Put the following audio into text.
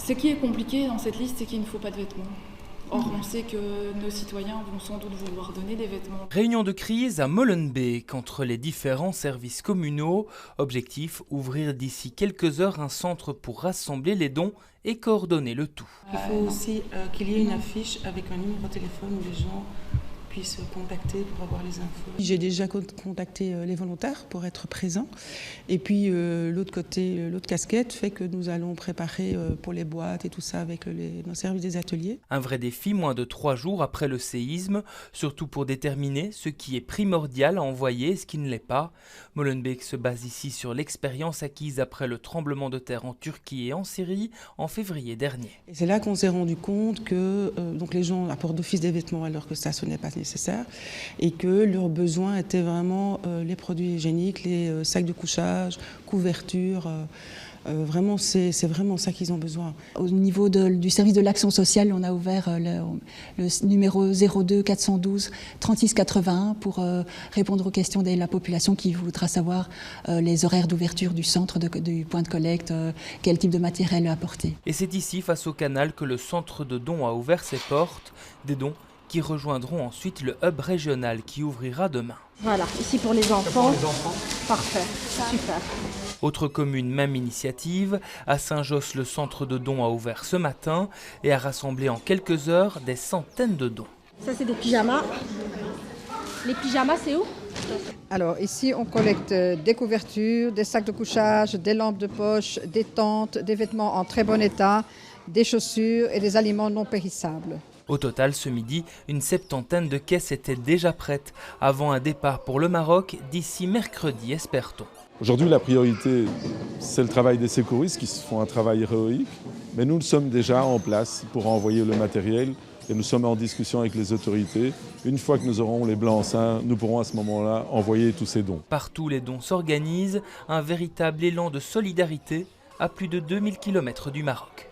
Ce qui est compliqué dans cette liste, c'est qu'il ne faut pas de vêtements. Or, on sait que nos citoyens vont sans doute vouloir donner des vêtements. Réunion de crise à Molenbeek entre les différents services communaux. Objectif, ouvrir d'ici quelques heures un centre pour rassembler les dons et coordonner le tout. Il faut aussi qu'il y ait une affiche avec un numéro de téléphone où les gens puissent contacter pour avoir les infos. J'ai déjà contacté les volontaires pour être présents. Et puis l'autre casquette fait que nous allons préparer pour les boîtes et tout ça avec nos services des ateliers. Un vrai défi moins de 3 jours après le séisme, surtout pour déterminer ce qui est primordial à envoyer et ce qui ne l'est pas. Molenbeek se base ici sur l'expérience acquise après le tremblement de terre en Turquie et en Syrie en février dernier. Et c'est là qu'on s'est rendu compte que donc les gens apportent d'office des vêtements alors que ça, ce n'est pas nécessaire et que leurs besoins étaient vraiment les produits hygiéniques, les sacs de couchage, couvertures. Vraiment, c'est vraiment ça qu'ils ont besoin. Au niveau du service de l'action sociale, on a ouvert le numéro 02 412 36 81 pour répondre aux questions de la population qui voudra savoir les horaires d'ouverture du centre, du point de collecte, quel type de matériel apporter. Et c'est ici, face au canal, que le centre de dons a ouvert ses portes. Des dons qui rejoindront ensuite le hub régional qui ouvrira demain. Voilà, ici pour les enfants. Parfait, super. Autre commune, même initiative. À Saint-Josse, le centre de dons a ouvert ce matin et a rassemblé en quelques heures des centaines de dons. Ça, c'est des pyjamas. Les pyjamas, c'est où? Alors ici, on collecte des couvertures, des sacs de couchage, des lampes de poche, des tentes, des vêtements en très bon état, des chaussures et des aliments non périssables. Au total, ce midi, une 70aine de caisses étaient déjà prêtes avant un départ pour le Maroc d'ici mercredi, espère-t-on. Aujourd'hui, la priorité, c'est le travail des secouristes qui font un travail héroïque. Mais nous sommes déjà en place pour envoyer le matériel et nous sommes en discussion avec les autorités. Une fois que nous aurons les blancs-seings, nous pourrons à ce moment-là envoyer tous ces dons. Partout, les dons s'organisent, un véritable élan de solidarité à plus de 2000 km du Maroc.